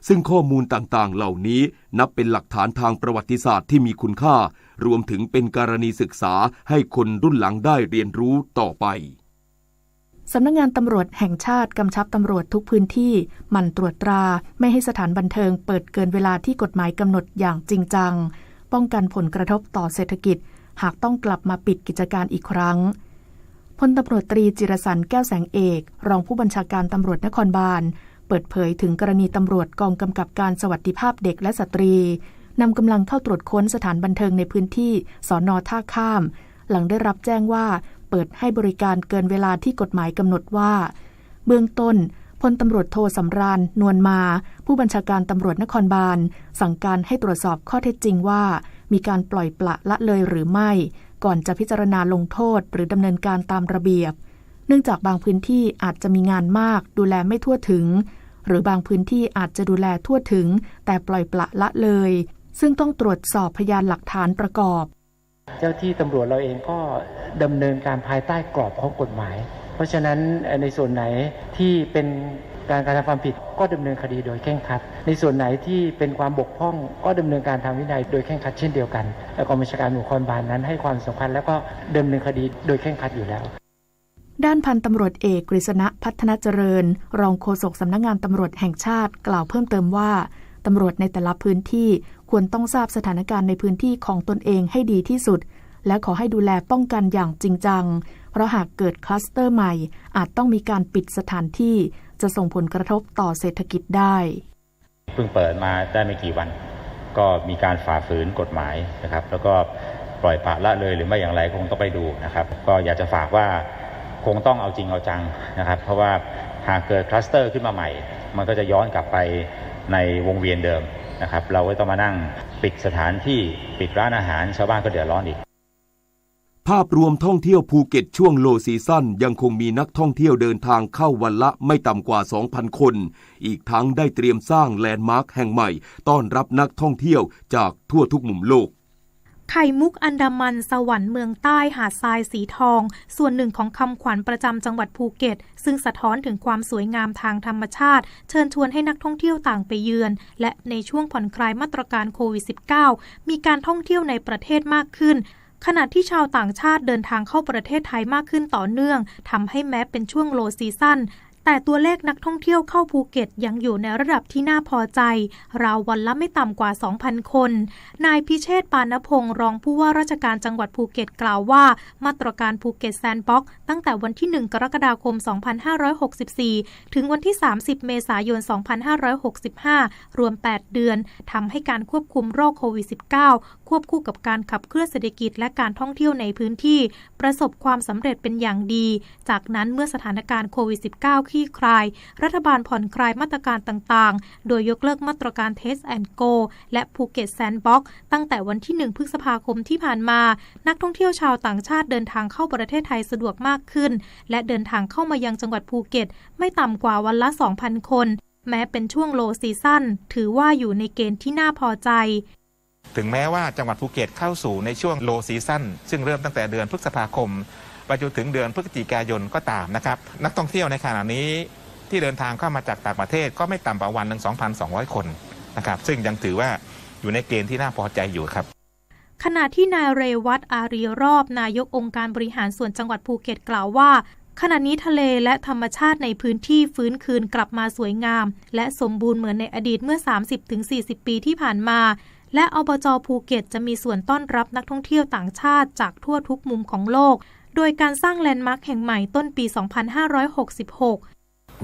ซึ่งข้อมูลต่างๆเหล่านี้นับเป็นหลักฐานทางประวัติศาสตร์ที่มีคุณค่ารวมถึงเป็นกรณีศึกษาให้คนรุ่นหลังได้เรียนรู้ต่อไปสำนักงานตำรวจแห่งชาติกำชับตำรวจทุกพื้นที่หมั่นตรวจตราไม่ให้สถานบันเทิงเปิดเกินเวลาที่กฎหมายกำหนดอย่างจริงจังป้องกันผลกระทบต่อเศรษฐกิจหากต้องกลับมาปิดกิจการอีกครั้งพลตำรวจตรีจิรสันต์แก้วแสงเอกรองผู้บัญชาการตำรวจนครบาลเปิดเผยถึงกรณีตำรวจกองกำกับการสวัสดิภาพเด็กและสตรีนำกำลังเข้าตรวจค้นสถานบันเทิงในพื้นที่สน.ท่าข้ามหลังได้รับแจ้งว่าเปิดให้บริการเกินเวลาที่กฎหมายกำหนดว่าเบื้องต้นพลตำรวจโทสำราญนวลมาผู้บัญชาการตำรวจนครบาลสั่งการให้ตรวจสอบข้อเท็จจริงว่ามีการปล่อยปละละเลยหรือไม่ก่อนจะพิจารณาลงโทษหรือดำเนินการตามระเบียบเนื่องจากบางพื้นที่อาจจะมีงานมากดูแลไม่ทั่วถึงหรือบางพื้นที่อาจจะดูแลทั่วถึงแต่ปล่อยปละละเลยซึ่งต้องตรวจสอบพยานหลักฐานประกอบเจ้าที่ตำรวจเราเองก็ดำเนินการภายใต้กรอบของกฎหมายเพราะฉะนั้นในส่วนไหนที่เป็นการกระทำความผิดก็ดำเนินคดีโดยเคร่งครัดในส่วนไหนที่เป็นความบกพร่องก็ดำเนินการทางวินัยโดยเคร่งครัดเช่นเดียวกันและกองบัญชาการตำรวจนครบาลนั้นให้ความสำคัญแล้วก็ดำเนินคดีโดยเคร่งครัดอยู่แล้วด้านพันตำรวจเอกกฤษณะพัฒนาเจริญรองโฆษกสำนักงานตำรวจแห่งชาติกล่าวเพิ่มเติมว่าตำรวจในแต่ละพื้นที่ควรต้องทราบสถานการณ์ในพื้นที่ของตนเองให้ดีที่สุดและขอให้ดูแลป้องกันอย่างจริงจังเพราะหากเกิดคลัสเตอร์ใหม่อาจต้องมีการปิดสถานที่จะส่งผลกระทบต่อเศรษฐกิจได้เพิ่งเปิดมาได้ไม่กี่วันก็มีการฝ่าฝืนกฎหมายนะครับแล้วก็ปล่อยปละละเลยหรือไม่อย่างไรคงต้องไปดูนะครับก็อยากจะฝากว่าคงต้องเอาจริงเอาจังนะครับเพราะว่าหากเกิดคลัสเตอร์ขึ้นมาใหม่มันก็จะย้อนกลับไปในวงเวียนเดิมนะครับเราก็ต้องมานั่งปิดสถานที่ปิดร้านอาหารชาวบ้านก็เดือดร้อนอีกภาพรวมท่องเที่ยวภูเก็ตช่วงโลซีซั่นยังคงมีนักท่องเที่ยวเดินทางเข้าวันละไม่ต่ำกว่า 2,000 คนอีกทั้งได้เตรียมสร้างแลนด์มาร์คแห่งใหม่ต้อนรับนักท่องเที่ยวจากทั่วทุกมุมโลกไข่มุกอันดามันสวรรค์เมืองใต้หาดทรายสีทองส่วนหนึ่งของคำขวัญประจำจังหวัดภูเก็ตซึ่งสะท้อนถึงความสวยงามทางธรรมชาติเชิญชวนให้นักท่องเที่ยวต่างไปเยือนและในช่วงผ่อนคลายมาตรการโควิด -19 มีการท่องเที่ยวในประเทศมากขึ้นขณะที่ชาวต่างชาติเดินทางเข้าประเทศไทยมากขึ้นต่อเนื่องทำให้แม้เป็นช่วงโลซีซั่นแต่ตัวเลขนักท่องเที่ยวเข้าภูเก็ตยังอยู่ในระดับที่น่าพอใจราววันละไม่ต่ำกว่า 2,000 คนนายพิเชษฐ์ปานพงศ์รองผู้ว่าราชการจังหวัดภูเก็ตกล่าวว่ามาตรการภูเก็ตแซนด์บ็อกซ์ตั้งแต่วันที่ 1 กรกฎาคม 2564 ถึงวันที่ 30 เมษายน 2565 รวม 8 เดือนทำให้การควบคุมโรคโควิด -19 ควบคู่กับการขับเคลื่อนเศรษฐกิจและการท่องเที่ยวในพื้นที่ประสบความสำเร็จเป็นอย่างดีจากนั้นเมื่อสถานการณ์โควิด -19 คลี่คลายรัฐบาลผ่อนคลายมาตรการต่างๆโดยยกเลิกมาตรการ Test and Go และภูเก็ตแซนด์บ็อกซ์ตั้งแต่วันที่ 1 พฤษภาคมที่ผ่านมานักท่องเที่ยวชาวต่างชาติเดินทางเข้าประเทศไทยสะดวกมากขึ้นและเดินทางเข้ามายังจังหวัดภูเก็ตไม่ต่ำกว่าวันละ 2,000 คนแม้เป็นช่วงโลซีซั่นถือว่าอยู่ในเกณฑ์ที่น่าพอใจถึงแม้ว่าจังหวัดภูเก็ตเข้าสู่ในช่วงโลซีซั่นซึ่งเริ่มตั้งแต่เดือนพฤษภาคมไปจนถึงเดือนพฤศจิกายนก็ตามนะครับนักท่องเที่ยวในขณะนี้ที่เดินทางเข้ามาจากต่างประเทศก็ไม่ต่ำกว่าวันหนึ่ง 2,200 คนนะครับซึ่งยังถือว่าอยู่ในเกณฑ์ที่น่าพอใจอยู่ครับขณะที่นายเรวัตอารีรอบนายกองค์การบริหารส่วนจังหวัดภูเก็ตกล่าวว่าขณะนี้ทะเลและธรรมชาติในพื้นที่ฟื้นคืนกลับมาสวยงามและสมบูรณ์เหมือนในอดีตเมื่อ 30-40 ปีที่ผ่านมาและอบจ.ภูเก็ตจะมีส่วนต้อนรับนักท่องเที่ยวต่างชาติจากทั่วทุกมุมของโลกโดยการสร้างแลนด์มาร์คแห่งใหม่ต้นปี 2566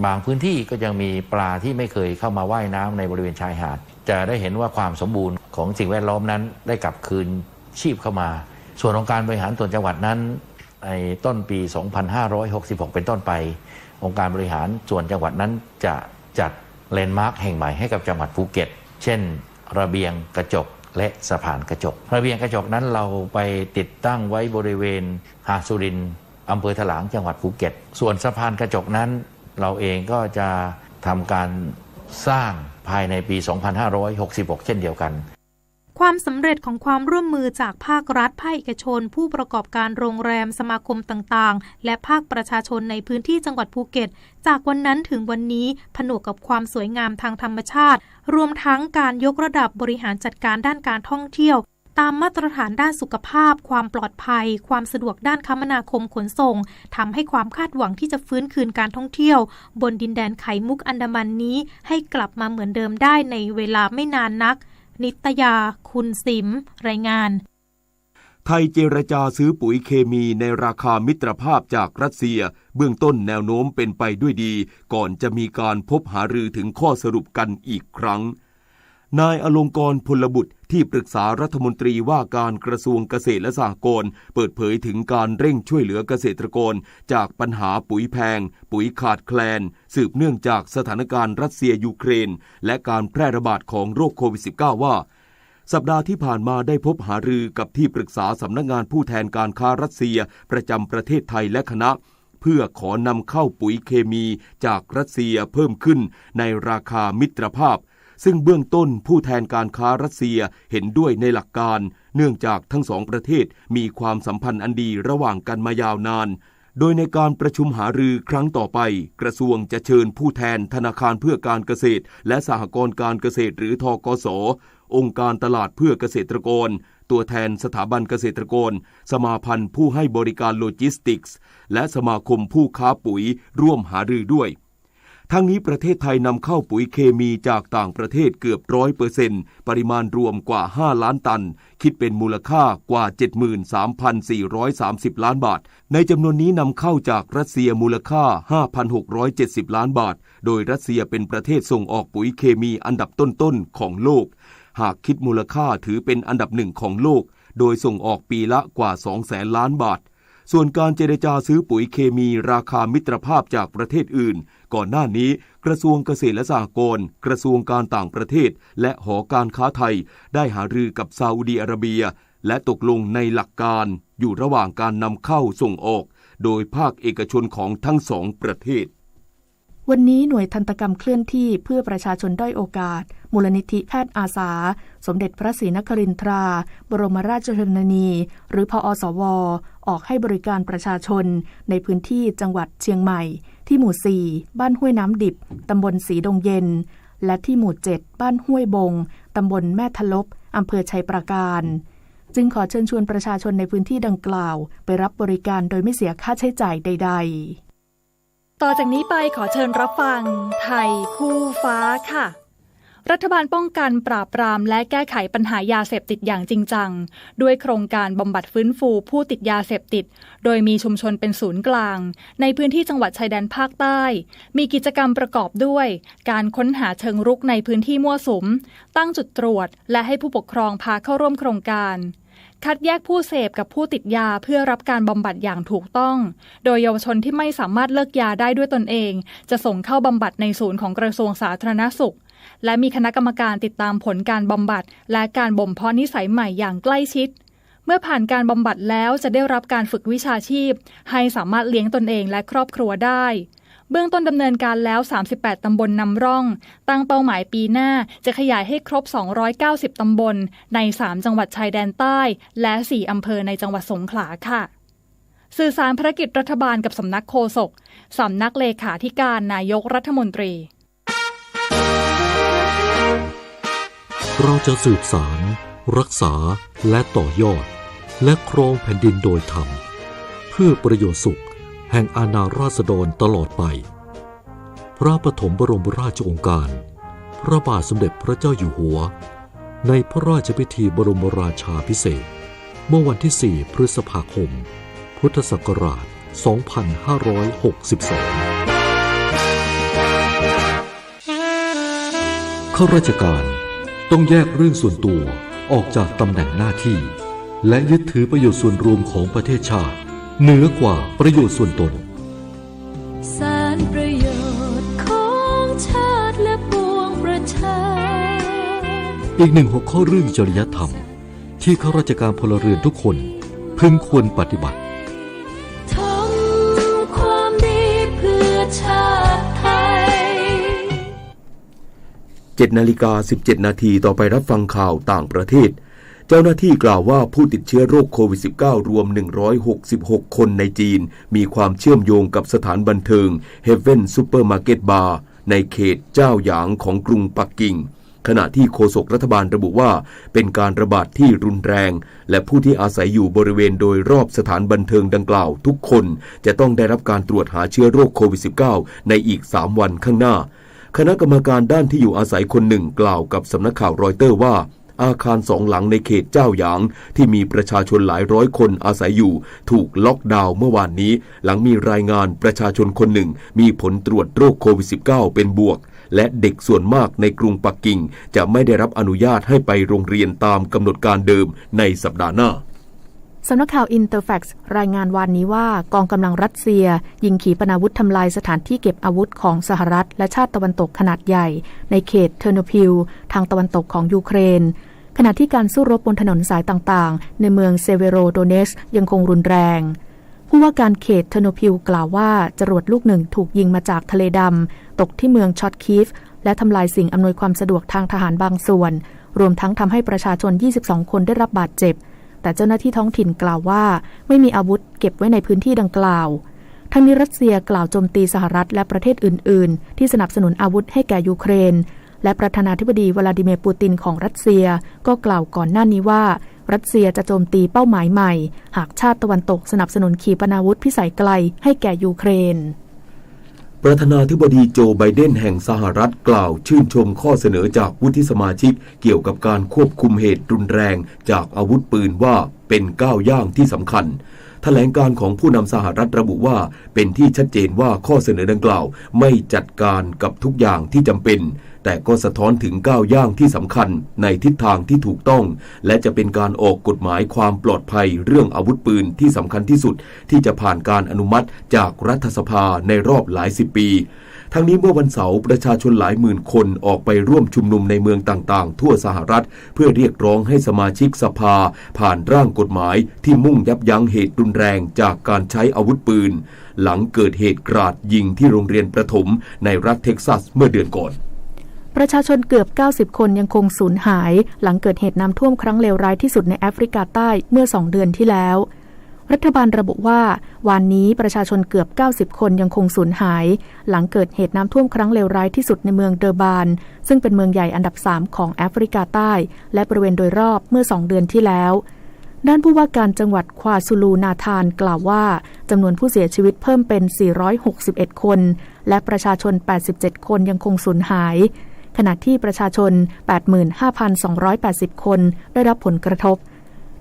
บางพื้นที่ก็ยังมีปลาที่ไม่เคยเข้ามาว่ายน้ำในบริเวณชายหาดจะได้เห็นว่าความสมบูรณ์ของสิ่งแวดล้อมนั้นได้กลับคืนชีพเข้ามาส่วนของการบริหารส่วนจังหวัดนั้นในต้นปี 2566 เป็นต้นไปองค์การบริหารส่วนจังหวัดนั้นจะจัดแลนด์มาร์คแห่งใหม่ให้กับจังหวัดภูเก็ตเช่นระเบียงกระจกและสะพานกระจกระเบียงกระจกนั้นเราไปติดตั้งไว้บริเวณหาดสุรินทร์อำเภอถลางจังหวัดภูเก็ตส่วนสะพานกระจกนั้นเราเองก็จะทำการสร้างภายในปี 2566 เช่นเดียวกัน ความสำเร็จของความร่วมมือจากภาครัฐภาคเอกชนผู้ประกอบการโรงแรมสมาคมต่างๆและภาคประชาชนในพื้นที่จังหวัดภูเก็ตจากวันนั้นถึงวันนี้ผนวกกับความสวยงามทางธรรมชาติรวมทั้งการยกระดับบริหารจัดการด้านการท่องเที่ยวตามมาตรฐานด้านสุขภาพความปลอดภัยความสะดวกด้านคมนาคมขนส่งทำให้ความคาดหวังที่จะฟื้นคืนการท่องเที่ยวบนดินแดนไข่มุกอันดามันนี้ให้กลับมาเหมือนเดิมได้ในเวลาไม่นานนักนิตยาคุณสิมรายงานไทยเจรจาซื้อปุ๋ยเคมีในราคามิตรภาพจากรัสเซียเบื้องต้นแนวโน้มเป็นไปด้วยดีก่อนจะมีการพบหารือถึงข้อสรุปกันอีกครั้งนายอลงกรณ์พลบุตรที่ปรึกษารัฐมนตรีว่าการกระทรวงเกษตรและสหกรณ์เปิดเผยถึงการเร่งช่วยเหลือเกษตรกรจากปัญหาปุ๋ยแพงปุ๋ยขาดแคลนสืบเนื่องจากสถานการณ์รัสเซียยูเครนและการแพร่ระบาดของโรคโควิด -19 ว่าสัปดาห์ที่ผ่านมาได้พบหารือกับที่ปรึกษาสำนักงานผู้แทนการค้ารัสเซียประจำประเทศไทยและคณะเพื่อขอนำเข้าปุ๋ยเคมีจากรัสเซียเพิ่มขึ้นในราคามิตรภาพซึ่งเบื้องต้นผู้แทนการค้ารัสเซียเห็นด้วยในหลักการเนื่องจากทั้งสองประเทศมีความสัมพันธ์อันดีระหว่างกันมายาวนานโดยในการประชุมหารือครั้งต่อไปกระทรวงจะเชิญผู้แทนธนาคารเพื่อการเกษตรและสหกรณ์การเกษตรหรือธกส.องค์การตลาดเพื่อเกษตรกรตัวแทนสถาบันเกษตรกรสมาพันธ์ผู้ให้บริการโลจิสติกส์และสมาคมผู้ค้าปุ๋ยร่วมหารือด้วยทั้งนี้ประเทศไทยนำเข้าปุ๋ยเคมีจากต่างประเทศเกือบ 100% ปริมาณรวมกว่า5ล้านตันคิดเป็นมูลค่ากว่า 73,430 ล้านบาทในจำนวนนี้นำเข้าจากรัสเซียมูลค่า 5,670 ล้านบาทโดยรัสเซียเป็นประเทศส่งออกปุ๋ยเคมีอันดับต้นๆของโลกหากคิดมูลค่าถือเป็นอันดับหนึ่งของโลกโดยส่งออกปีละกว่า 200,000 ล้านบาทส่วนการเจรจาซื้อปุ๋ยเคมีราคามิตรภาพจากประเทศอื่นก่อนหน้านี้กระทรวงเกษตรและสหกรณ์กระทรวงการต่างประเทศและหอการค้าไทยได้หารือกับซาอุดิอาระเบียและตกลงในหลักการอยู่ระหว่างการนำเข้าส่งออกโดยภาคเอกชนของทั้งสองประเทศวันนี้หน่วยทันตกรรมเคลื่อนที่เพื่อประชาชนด้อยโอกาสมูลนิธิแพทย์อาสาสมเด็จพระศรีนครินทราบรมราชชนนีหรือพอสวออกให้บริการประชาชนในพื้นที่จังหวัดเชียงใหม่ที่หมู่ 4 บ้านห้วยน้ำดิบตำบลสีดงเย็นและที่หมู่ 7 บ้านห้วยบงตำบลแม่ทะลบอำเภอชัยปราการจึงขอเชิญชวนประชาชนในพื้นที่ดังกล่าวไปรับบริการโดยไม่เสียค่าใช้จ่ายใดๆต่อจากนี้ไปขอเชิญรับฟังไทยคู่ฟ้าค่ะรัฐบาลป้องกันปราบปรามและแก้ไขปัญหายาเสพติดอย่างจริงจังด้วยโครงการบำบัดฟื้นฟูผู้ติดยาเสพติดโดยมีชุมชนเป็นศูนย์กลางในพื้นที่จังหวัดชายแดนภาคใต้มีกิจกรรมประกอบด้วยการค้นหาเชิงรุกในพื้นที่มั่วสุมตั้งจุดตรวจและให้ผู้ปกครองพาเข้าร่วมโครงการคัดแยกผู้เสพกับผู้ติดยาเพื่อรับการบำบัดอย่างถูกต้องโดยเยาวชนที่ไม่สามารถเลิกยาได้ด้วยตนเองจะส่งเข้าบำบัดในศูนย์ของกระทรวงสาธารณสุขและมีคณะกรรมการติดตามผลการบำบัดและการบ่มเพาะนิสัยใหม่อย่างใกล้ชิดเมื่อผ่านการบำบัดแล้วจะได้รับการฝึกวิชาชีพให้สามารถเลี้ยงตนเองและครอบครัวได้เบื้องต้นดำเนินการแล้ว38ตำบลนำร่องตั้งเป้าหมายปีหน้าจะขยายให้ครบ290ตำบลใน3จังหวัดชายแดนใต้และ4อำเภอในจังหวัดสงขลาค่ะสื่อสารภารกิจรัฐบาลกับสำนักโฆษกสำนักเลขาธิการนายกรัฐมนตรีเราจะสืบสารรักษาและต่อยอดและครองแผ่นดินโดยธรรมเพื่อประโยชน์สุขแห่งอาณาราษฎรตลอดไปพระปฐมบรมราชโองการพระบาทสมเด็จพระเจ้าอยู่หัวในพระราชพิธีบรมราชาภิเษกเมื่อวันที่4พฤษภาคมพุทธศักราช2562ข้าราชการต้องแยกเรื่องส่วนตัวออกจากตำแหน่งหน้าที่และยึดถือประโยชน์ส่วนรวมของประเทศชาติเหนือกว่าประโยชน์ส่วนตนสารประโยชน์ของชาติและปวงประชาอีกหนึ่งหัวข้อเรื่องจริยธรรมที่ข้าราชการพลเรือนทุกคนพึงควรปฏิบัติทำความดีเพื่อชาติไทย7:17 น.ต่อไปรับฟังข่าวต่างประเทศ เจ้าหน้าที่กล่าวว่าผู้ติดเชื้อโรคโควิด -19 รวม166 คนในจีนมีความเชื่อมโยงกับสถานบันเทิง Heaven Supermarket Bar ในเขตเจ้าหยางของกรุงปักกิ่งขณะที่โฆษกรัฐบาลระบุว่าเป็นการระบาดที่รุนแรงและผู้ที่อาศัยอยู่บริเวณโดยรอบสถานบันเทิงดังกล่าวทุกคนจะต้องได้รับการตรวจหาเชื้อโรคโควิด -19 ในอีก3 วันข้างหน้าคณะกรรมการด้านที่อยู่อาศัยคนหนึ่งกล่าวกับสำนักข่าวรอยเตอร์ว่าอาคาร2 หลังในเขตเจ้าหยางที่มีประชาชนหลายร้อยคนอาศัยอยู่ถูกล็อกดาวน์เมื่อวานนี้หลังมีรายงานประชาชนคนหนึ่งมีผลตรวจโรคโควิด -19 เป็นบวกและเด็กส่วนมากในกรุงปักกิ่งจะไม่ได้รับอนุญาตให้ไปโรงเรียนตามกำหนดการเดิมในสัปดาห์หน้าสำนักข่าวอินเตอร์แฟกซ์รายงานวันนี้ว่ากองกำลังรัสเซียยิงขีปนาวุธทำลายสถานที่เก็บอาวุธของสหรัฐและชาติตะวันตกขนาดใหญ่ในเขตเทอร์โนพิลทางตะวันตกของยูเครนขณะที่การสู้รบบนถนนสายต่างๆในเมืองเซเวโรโดเนสยังคงรุนแรงผู้ว่าการเขตเทอร์โนพิลกล่าวว่าจรวดลูกหนึ่งถูกยิงมาจากทะเลดำตกที่เมืองช็อตคีฟและทำลายสิ่งอำนวยความสะดวกทางทหารบางส่วนรวมทั้งทำให้ประชาชน22 คนได้รับบาดเจ็บแต่เจ้าหน้าที่ท้องถิ่นกล่าวว่าไม่มีอาวุธเก็บไว้ในพื้นที่ดังกล่าวทั้งนี้รัสเซียกล่าวโจมตีสหรัฐและประเทศอื่นๆที่สนับสนุนอาวุธให้แก่ยูเครนและประธานาธิบดีวลาดิเมียร์ปูตินของรัสเซียก็กล่าวก่อนหน้านี้ว่ารัสเซียจะโจมตีเป้าหมายใหม่หากชาติตะวันตกสนับสนุนขีปนาวุธพิสัยไกลให้แก่ยูเครนประธานาธิบดีโจไบเดนแห่งสหรัฐกล่าวชื่นชมข้อเสนอจากวุฒิสมาชิกเกี่ยวกับการควบคุมเหตุรุนแรงจากอาวุธปืนว่าเป็นก้าวย่างที่สำคัญแถลงการของผู้นำสหรัฐระบุว่าเป็นที่ชัดเจนว่าข้อเสนอดังกล่าวไม่จัดการกับทุกอย่างที่จำเป็นแต่ก็สะท้อนถึงก้าวย่างที่สำคัญในทิศทางที่ถูกต้องและจะเป็นการออกกฎหมายความปลอดภัยเรื่องอาวุธปืนที่สำคัญที่สุดที่จะผ่านการอนุมัติจากรัฐสภาในรอบหลายสิบปีทั้งนี้เมื่อวันเสาร์ประชาชนหลายหมื่นคนออกไปร่วมชุมนุมในเมืองต่างๆทั่วสหรัฐเพื่อเรียกร้องให้สมาชิกสภาผ่านร่างกฎหมายที่มุ่งยับยั้งเหตุรุนแรงจากการใช้อาวุธปืนหลังเกิดเหตุกราดยิงที่โรงเรียนประถมในรัฐเท็กซัสเมื่อเดือนก่อนประชาชนเกือบ90 คนยังคงสูญหายหลังเกิดเหตุน้ำท่วมครั้งเลวร้ายที่สุดในแอฟริกาใต้เมื่อ2 เดือนที่แล้วรัฐบาลระบุว่าวันนี้ประชาชนเกือบ90 คนยังคงสูญหายหลังเกิดเหตุน้ำท่วมครั้งเลวร้ายที่สุดในเมืองเดอร์บานซึ่งเป็นเมืองใหญ่อันดับ3ของแอฟริกาใต้และบริเวณโดยรอบเมื่อ2 เดือนที่แล้วด้านผู้ว่าการจังหวัดควาซูลูนาธานกล่าวว่าจำนวนผู้เสียชีวิตเพิ่มเป็น461 คนและประชาชน87 คนยังคงสูญหายขณะที่ประชาชน 85,280 คนได้รับผลกระทบ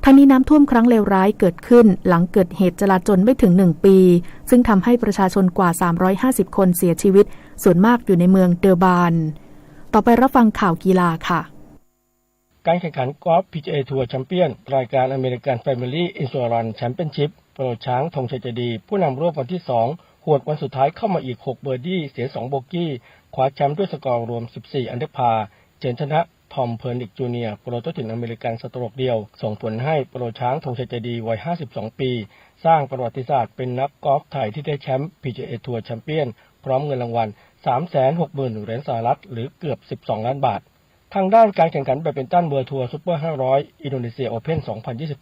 ทั้งนี้น้ำท่วมครั้งเลวร้ายเกิดขึ้นหลังเกิดเหตุจลาจลไม่ถึง1 ปีซึ่งทำให้ประชาชนกว่า350 คนเสียชีวิตส่วนมากอยู่ในเมืองเดอร์บานต่อไปรับฟังข่าวกีฬาค่ะการแข่งขันกอล์ฟ PGA ทัวร์แชมเปี้ยนรายการอเมริกัน Family Insurance Championship โปรช้างธงชัยใจดีผู้นำรอบวันที่2หวดวันสุดท้ายเข้ามาอีก6เบอร์ดี้เสีย2โบกี้คว้าแชมป์ด้วยสกอร์รวม14อันเดอร์พาร์เฉินชนะทอมเพิร์นิกจูเนียร์โปรเจ้าถิ่นอเมริกันสโตรกเดียวส่งผลให้โปรช้างธงชัยใจดีวัย52 ปีสร้างประวัติศาสตร์เป็นนักกอล์ฟไทยที่ได้แชมป์ PGA ทัวร์แชมเปี้ยนพร้อมเงินรางวัล 360,000 เหรียญสหรัฐหรือเกือบ12 ล้านบาททางด้านการแข่งขันแบดมินตันเวิลด์ทัวร์ซุปเปอร์500อินโดนีเซียโอเพ่น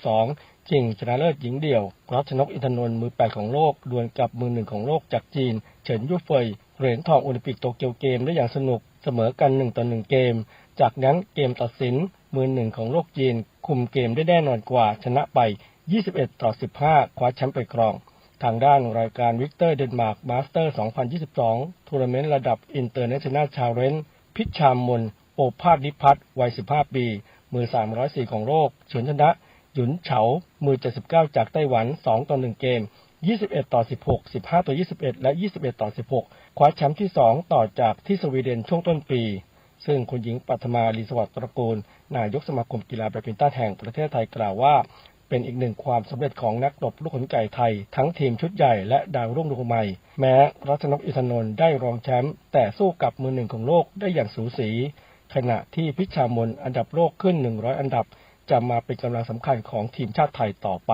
2022ชิงชนะเลิศหญิงเดี่ยวรัชนกอินทนนท์มือ8ของโลกดวลกับมือ1ของโลกจากจีนเฉินยู่เฟยเหรียญทองโอลิมปิกโตเกียวเกมได้อย่างสนุกเสมอกัน1-1เกมจากนั้นเกมตัดสินมือ1ของโลกจีนคุมเกมได้แน่นอนกว่าชนะไป21-15คว้าแชมป์ไปครองทางด้านรายการวิกเตอร์เดนมาร์กมาสเตอร์2022ทัวร์นาเมนต์ระดับอินเตอร์เนชั่นแนลชาเลนจ์พิชชามนโอภาสนิพัฒน์วัย15 ปีมือ304ของโลกเฉินชนะหยุนเฉามือ79จากไต้หวัน 2-1 เกม 21-16 15-21 และ 21-16 คว้าแชมป์ที่2ต่อจากที่สวีเดนช่วงต้นปีซึ่งคุณหญิงปัทมาลีสวัสดิ์ตระกูลนายกสมาคมกีฬาแบดมินตันแห่งประเทศไทยกล่าวว่าเป็นอีกหนึ่งความสำเร็จของนักตบลูกขนไก่ไทยทั้งทีมชุดใหญ่และดาวรุ่งดวงใหม่แม้รัชนกอินทนนท์ได้รองแชมป์แต่สู้กับมือ1ของโลกได้อย่างสูสีขณะที่พิชชามนอันดับโลกขึ้น100อันดับจะมาเป็นกำลังสำคัญของทีมชาติไทยต่อไป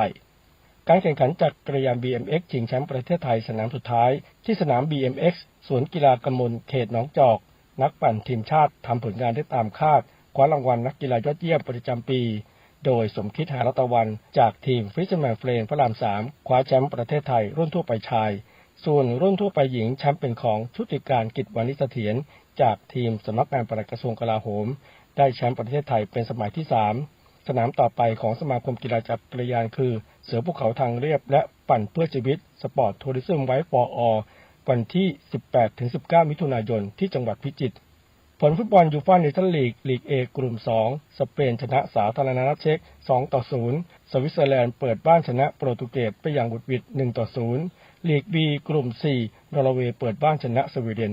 การแข่งขันจักรยาน BMX ชิงแชมป์ประเทศไทยสนามสุดท้ายที่สนาม BMX สวนกีฬากมลเขตหนองจอกนักปั่นทีมชาติทำผลงานได้ตามคาดคว้ารางวัลนักกีฬายอดเยี่ยมประจำปี โดยสมคิดหารัตวันจากทีมฟิชแมนเฟรนพระราม3คว้าแชมป์ประเทศไทยรุ่นทั่วไปชายส่วนรุ่นทั่วไปหญิงแชมป์เป็นของชุติการกิจวานิชเสถียรจากทีมสำนักงานปลัดกระทรวงกลาโหมได้แชมป์ประเทศไทยเป็นสมัยที่3สนามต่อไปของสมาคมกีฬาจักรยานคือเสือภูเขาทางเรียบและปั่นเพื่อชีวิตสปอร์ตทัวริซึมไวท์ฟอร์ออวันที่ 18-19 มิถุนายนที่จังหวัดพิจิตรผลฟุตบอลยูฟ่าเนชั่นลีกลีก A กลุ่ม2สเปนชนะสาธารณรัฐเช็ก 2-0 สวิตเซอร์แลนด์เปิดบ้านชนะโปรตุเกสไปอย่างบุดหวิด 1-0 ลีก B กลุ่ม4นอร์เวย์เปิดบ้านชนะสวีเดน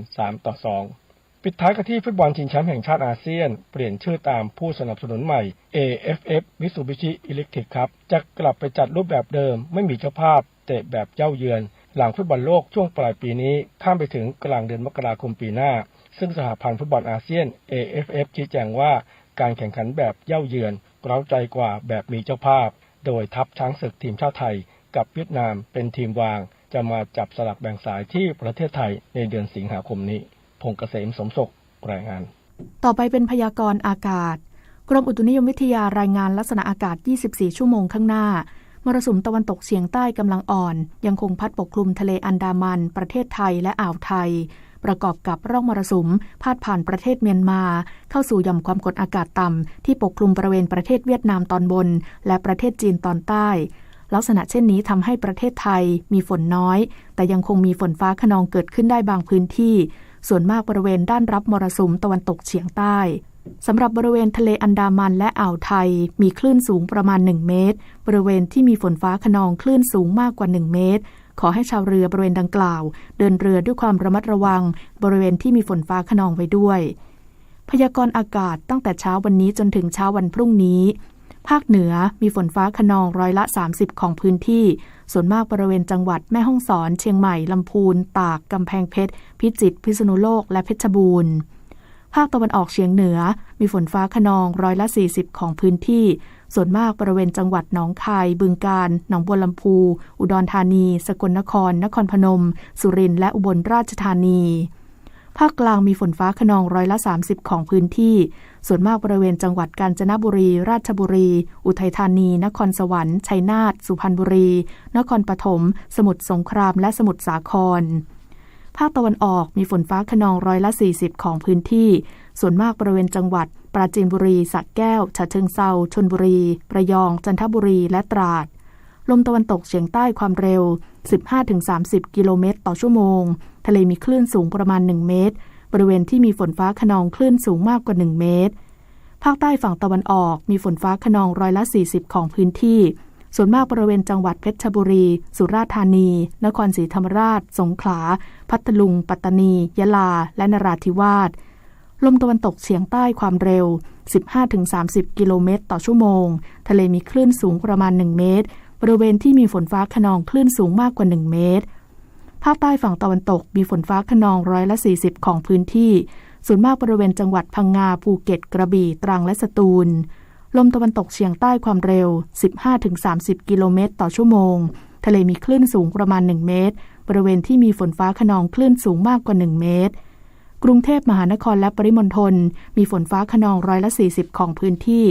3-2 ปิดท้ายกันที่ฟุตบอลชิงแชมป์แห่งชาติอาเซียนเปลี่ยนชื่อตามผู้สนับสนุนใหม่ AFF Mitsubishi Electric Cup จะกลับไปจัดรูปแบบเดิมไม่มีเจ้าภาพเตะแบบเย้าเยือนหลังฟุตบอลโลกช่วงปลายปีนี้ข้ามไปถึงกลางเดือนมกราคมปีหน้าซึ่งสหพันธ์ฟุตบอลอาเซียน AFF ชี้แจงว่าการแข่งขันแบบเย้าเยือนเร้าใจกว่าแบบมีเจ้าภาพโดยทัพช้างศึกทีมชาติไทยกับเวียดนามเป็นทีมวางจะมาจับสลักแบ่งสายที่ประเทศไทยในเดือนสิงหาคมนี้พงษ์เกษมสมศุกร์รายงานต่อไปเป็นพยากรณ์อากาศกรมอุตุนิยมวิทยารายงานลักษณะอากาศ24ชั่วโมงข้างหน้ามรสุมตะวันตกเฉียงใต้กำลังอ่อนยังคงพัดปกคลุมทะเลอันดามันประเทศไทยและอ่าวไทยประกอบกับร่องมรสุมพาดผ่านประเทศเมียนมาเข้าสู่หย่อมความกดอากาศต่ำที่ปกคลุมบริเวณประเทศเวียดนามตอนบนและประเทศจีนตอนใต้ลักษณะเช่นนี้ทำให้ประเทศไทยมีฝนน้อยแต่ยังคงมีฝนฟ้าคะนองเกิดขึ้นได้บางพื้นที่ส่วนมากบริเวณด้านรับมรสุมตะวันตกเฉียงใต้สำหรับบริเวณทะเลอันดามันและอ่าวไทยมีคลื่นสูงประมาณ1เมตรบริเวณที่มีฝนฟ้าคะนองคลื่นสูงมากกว่า1เมตรขอให้ชาวเรือบริเวณดังกล่าวเดินเรือด้วยความระมัดระวังบริเวณที่มีฝนฟ้าคะนองไว้ด้วยพยากรณ์อากาศตั้งแต่เช้าวันนี้จนถึงเช้าวันพรุ่งนี้ภาคเหนือมีฝนฟ้าคะนอง30%ของพื้นที่ส่วนมากบริเวณจังหวัดแม่ฮ่องสอนเชียงใหม่ลำพูนตากกำแพงเพชรพิจิตรพิษณุโลกและเพชรบูรณ์ภาคตะวันออกเฉียงเหนือมีฝนฟ้าคะนอง40%ของพื้นที่ส่วนมากบริเวณจังหวัดหนองคายบึงกาฬหนองบัวลำพูอุดรธานีสกลนครนครพนมสุรินทร์และอุบลราชธานีภาคกลางมีฝนฟ้าคะนอง30%ของพื้นที่ส่วนมากบริเวณจังหวัดกาญจนบุรีราชบุรีอุทัยธานีนครสวรรค์ชัยนาทสุพรรณบุรีนครปฐมสมุทรสงครามและสมุทรสาครภาคตะวันออกมีฝนฟ้าคะนอง40%ของพื้นที่ส่วนมากบริเวณจังหวัดปราจีนบุรีสระแก้วฉะเชิงเทราชลบุรีระยองจันทบุรีและตราดลมตะวันตกเฉียงใต้ความเร็ว 15-30 กิโลเมตรต่อชั่วโมงทะเลมีคลื่นสูงประมาณ1เมตรบริเวณที่มีฝนฟ้าคะนองคลื่นสูงมากกว่า1เมตรภาคใต้ฝั่งตะวันออกมีฝนฟ้าคะนอง40%ของพื้นที่ส่วนมากบริเวณจังหวัดเพชรบุรีสุราษฎร์ธานีนครศรีธรรมราชสงขลาพัทลุงปัตตานียะลาและนราธิวาสลมตะวันตกเฉียงใต้ความเร็ว 15-30 กิโลเมตรต่อชั่วโมงทะเลมีคลื่นสูงประมาณ1เมตรบริเวณที่มีฝนฟ้าคะนองคลื่นสูงมากกว่า1เมตรภาคใต้ฝั่งตะวันตกมีฝนฟ้าคะนอง40%ของพื้นที่ส่วนมากบริเวณจังหวัดพังงาภูเก็ตกระบี่ตรังและสตูลลมตะวันตกเฉียงใต้ความเร็ว 15-30 กิโลเมตรต่อชั่วโมงทะเลมีคลื่นสูงประมาณ1เมตรบริเวณที่มีฝนฟ้าคะนองคลื่นสูงมากกว่า1เมตรกรุงเทพมหานครและปริมณฑลมีฝนฟ้าคะนอง40%ของพื้นที่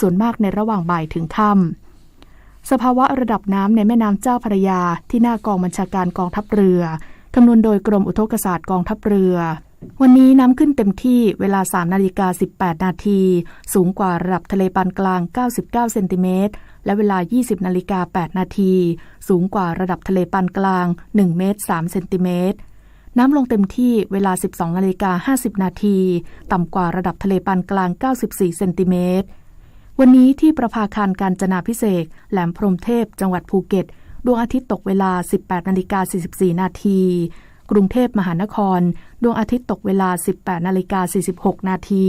ส่วนมากในระหว่างบ่ายถึงค่ำสภาวะระดับน้ำในแม่น้ำเจ้าพระยาที่หน้ากองบัญชาการกองทัพเรือคำนวณโดยกรมอุทกศาสตร์กองทัพเรือวันนี้น้ำขึ้นเต็มที่เวลา 3:18 นาทีสูงกว่าระดับทะเลปานกลาง99เซนติเมตรและเวลา 20:08 นาทีสูงกว่าระดับทะเลปานกลาง1เมตร3เซนติเมตรน้ำลงเต็มที่เวลา 12:50 นาทีต่ำกว่าระดับทะเลปานกลาง94เซนติเมตรวันนี้ที่ประภาคารกาญจนาภิเษกแหลมพรหมเทพจังหวัดภูเก็ตดวงอาทิตย์ตกเวลา 18:44 นาทีกรุงเทพมหานครดวงอาทิตย์ตกเวลา 18:46 นาที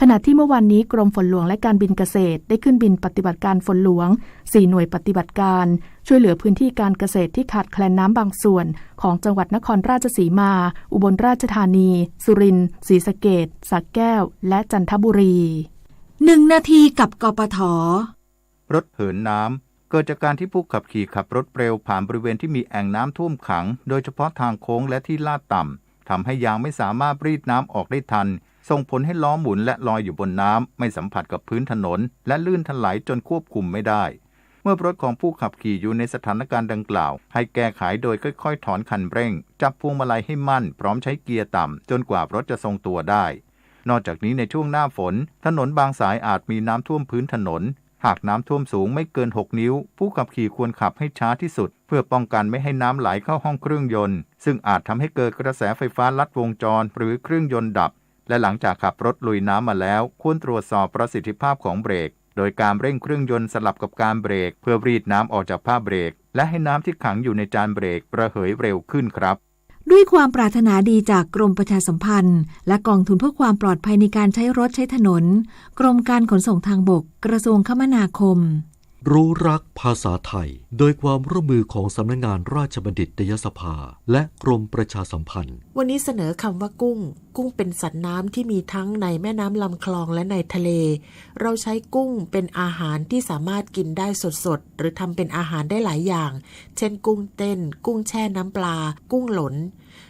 ขณะที่เมื่อวานนี้กรมฝนหลวงและการบินเกษตรได้ขึ้นบินปฏิบัติการฝนหลวง4หน่วยปฏิบัติการช่วยเหลือพื้นที่การเกษตรที่ขาดแคลนน้ำบางส่วนของจังหวัดนครราชสีมาอุบลราชธานีสุรินทร์ศรีสะเกษสระแก้วและจันทบุรี1 นาทีกับกปท.รถเหินน้ำเกิดจากการที่ผู้ขับขี่ขับรถเร็วผ่านบริเวณที่มีแอ่งน้ำท่วมขังโดยเฉพาะทางโค้งและที่ลาดต่ำทำให้ยางไม่สามารถรีดน้ำออกได้ทัน ส่งผลให้ล้อหมุนและลอยอยู่บนน้ำไม่สัมผัสกับพื้นถนนและลื่นถลายจนควบคุมไม่ได้เมื่อรถของผู้ขับขี่อยู่ในสถานการณ์ดังกล่าวให้แก้ไขโดยค่อยๆถอนคันเร่งจับพวงมาลัยให้มั่นพร้อมใช้เกียร์ต่ำจนกว่ารถจะทรงตัวได้นอกจากนี้ในช่วงหน้าฝนถนนบางสายอาจมีน้ำท่วมพื้นถนนหากน้ำท่วมสูงไม่เกิน6 นิ้วผู้ขับขี่ควรขับให้ช้าที่สุดเพื่อป้องกันไม่ให้น้ำไหลเข้าห้องเครื่องยนต์ซึ่งอาจทำให้เกิดกระแสไฟฟ้าลัดวงจรหรือเครื่องยนต์ดับและหลังจากขับรถลุยน้ำมาแล้วควรตรวจสอบประสิทธิภาพของเบรกโดยการเร่งเครื่องยนต์สลับกับการเบรกเพื่อรีดน้ำออกจากผ้าเบรกและให้น้ำที่ขังอยู่ในจานเบรกระเหยเร็วขึ้นครับด้วยความปรารถนาดีจากกรมประชาสัมพันธ์และกองทุนเพื่อความปลอดภัยในการใช้รถใช้ถนนกรมการขนส่งทางบกกระทรวงคมนาคมรู้รักภาษาไทยโดยความร่วมมือของสำนักงานราชบัณฑิตยสภาและกรมประชาสัมพันธ์วันนี้เสนอคำว่ากุ้งเป็นสัตว์น้ำที่มีทั้งในแม่น้ำลำคลองและในทะเลเราใช้กุ้งเป็นอาหารที่สามารถกินได้สดๆหรือทำเป็นอาหารได้หลายอย่างเช่นกุ้งเต้นกุ้งแช่น้ำปลากุ้งหลน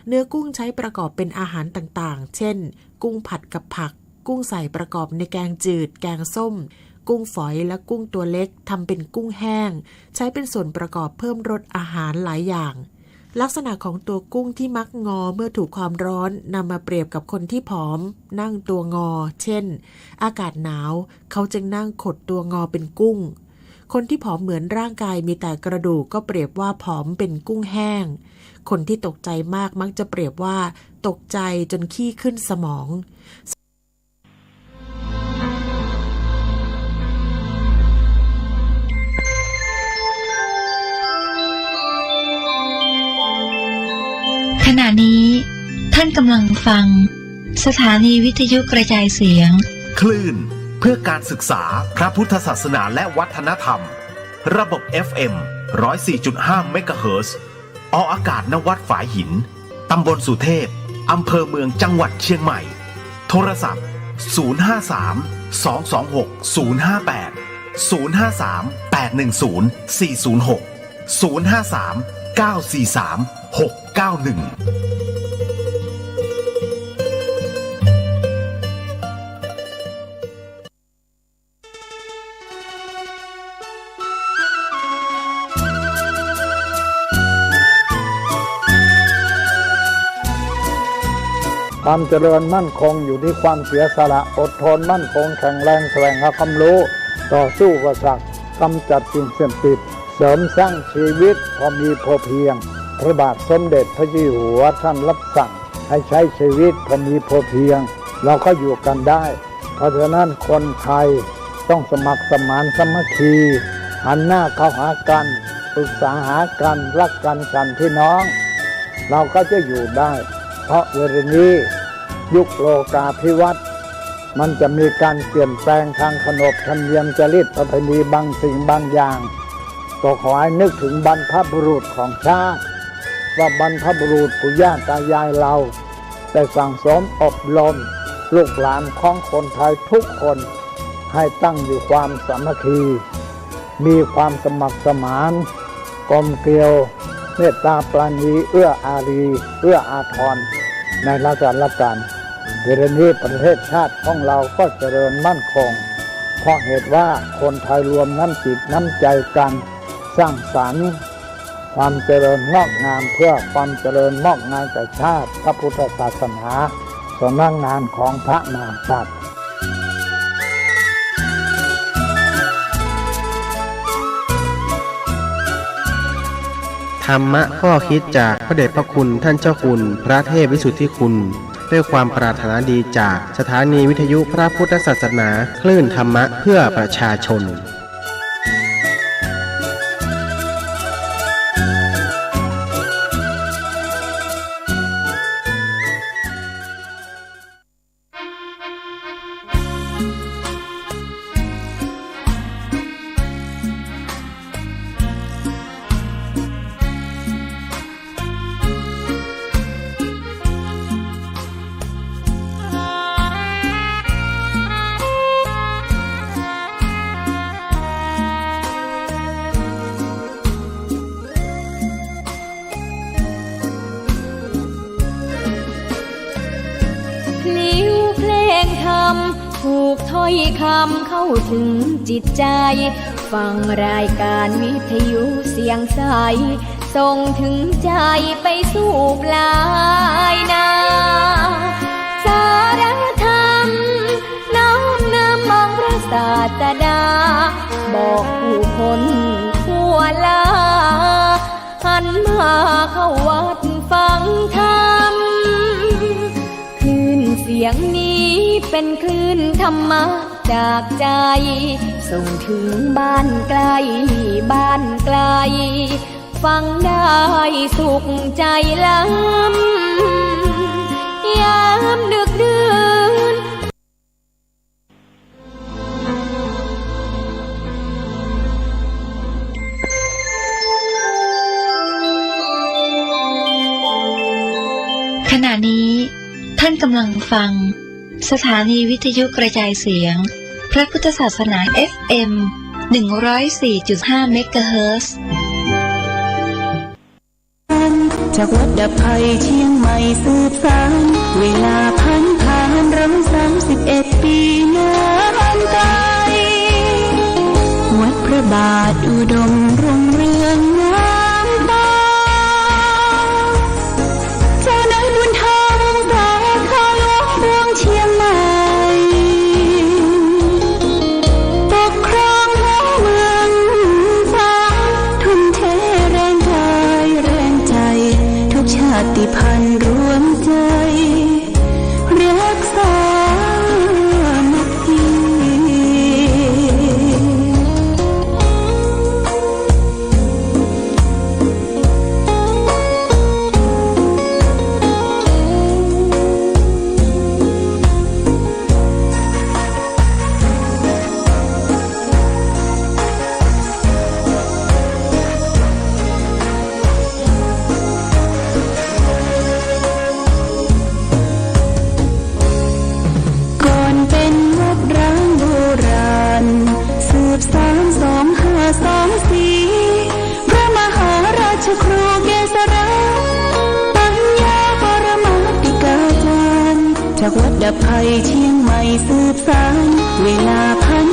เนื้อกุ้งใช้ประกอบเป็นอาหารต่างๆเช่นกุ้งผัดกับผักกุ้งใส่ประกอบในแกงจืดแกงส้มกุ้งฝอยและกุ้งตัวเล็กทำเป็นกุ้งแห้งใช้เป็นส่วนประกอบเพิ่มรสอาหารหลายอย่างลักษณะของตัวกุ้งที่มักงอเมื่อถูกความร้อนนำมาเปรียบกับคนที่ผอมนั่งตัวงอเช่นอากาศหนาวเขาจึงนั่งขดตัวงอเป็นกุ้งคนที่ผอมเหมือนร่างกายมีแต่กระดูกก็เปรียบว่าผอมเป็นกุ้งแห้งคนที่ตกใจมากมักจะเปรียบว่าตกใจจนขี้ขึ้นสมองขณะนี้ท่านกำลังฟังสถานีวิทยุกระจายเสียงคลื่นเพื่อการศึกษาพระพุทธศาสนาและวัฒนธรรมระบบ FM 104.5 เมกะเฮิรตซ์ออกอากาศณวัดฝายหินตำบลสุเทพอำเภอเมืองจังหวัดเชียงใหม่โทรศัพท์053 226 058 053 810 406 053 943 691ความเจริญมั่นคงอยู่ที่ความเสียสละอดทนมั่นคงแข็งแรงแสวงหาความรู้ต่อสู้กับศักดิ์กำจัดสิ่งเสื่อมติดเสริมสร้างชีวิตพอมีพอเพียงพระบาทสมเด็จพระเจ้าอยู่หัวท่านรับสั่งให้ใช้ชีวิตพอมีพอเพียงเราก็อยู่กันได้เพราะฉะนั้นคนไทยต้องสมัครสมานสามัคคีหันหน้าเข้าหากันปรึกษาหากันรักกันฉันพี่น้องเราก็จะอยู่ได้เพราะเวลานี้ยุคโลกาภิวัตน์มันจะมีการเปลี่ยนแปลงทางขนบธรรมเนียมจริยประเพณีบางสิ่งบางอย่างก็ขอให้นึกถึงบรรพบุรุษของชาติว่าบรรพบุรุษปู่ย่าตายายเราได้สั่งสมอบรมลูกหลานของคนไทยทุกคนให้ตั้งอยู่ความสามัคคีมีความสมัครสมานกลมเกลียวเมตตาปราณีเอื้ออารีเอื้ออาทรในราชการเวลานี้ประเทศชาติของเราก็เจริญมั่นคงเพราะเหตุว่าคนไทยรวมน้ำจิตน้ำใจกันสร้างสรรค์ความเจริญงอกงามเพื่อความเจริญงอกงามแก่ชาติพระพุทธศาสนาสำนักงานของพระมหากษัตริย์ธรรมะข้อคิดจากพระเดชพระคุณท่านเจ้าคุณพระเทพวิสุทธิคุณด้วยความปรารถนาดีจากสถานีวิทยุพระพุทธศาสนาคลื่นธรรมะเพื่อประชาชน ถูกถ้อยคำเข้าถึงจิตใจฟังรายการวิทยุเสียงใสส่งถึงใจไปสู่ปลายนาสารธรรมน้อมนำมองพระศาสดาบอกผู้คนทั่วลาหันมาเข้าวัดฟังธรรมคลื่นเสียงนี้เป็นคลื่นธรรมะจากใจส่งถึงบ้านไกลบ้านไกลฟังได้สุขใจล้ำยามดึกดื่นขณะนี้ท่านกำลังฟังสถานีวิทยุกระจายเสียงพระพุทธศาสนา FM 104.5 เมกะเฮิรตซ์จากวัดดับภัยเชียงใหม่สืบสานเวลาผ่าน131 ปีนานไกลวัดพระบาทอุดมรุ่งเรืองงามตาเจ้านายบุญธรรมแต่ข้าหลวงเมืองเชียงใหม่ปกครองหัวเมืองฟ้าทุ่มเทแรงกายแรงใจทุกชาติพันธุ์รวมใจรักษามัคคีพระมหาราชครูเกษราปัญญาปรมาติกาจารย์จากวัดดับภัยเชียงใหม่สืบสานเวลาผ่าน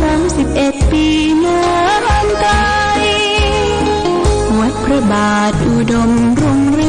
131 ปีนานไกลวัดพระบาทอุดมรุ่งเรือง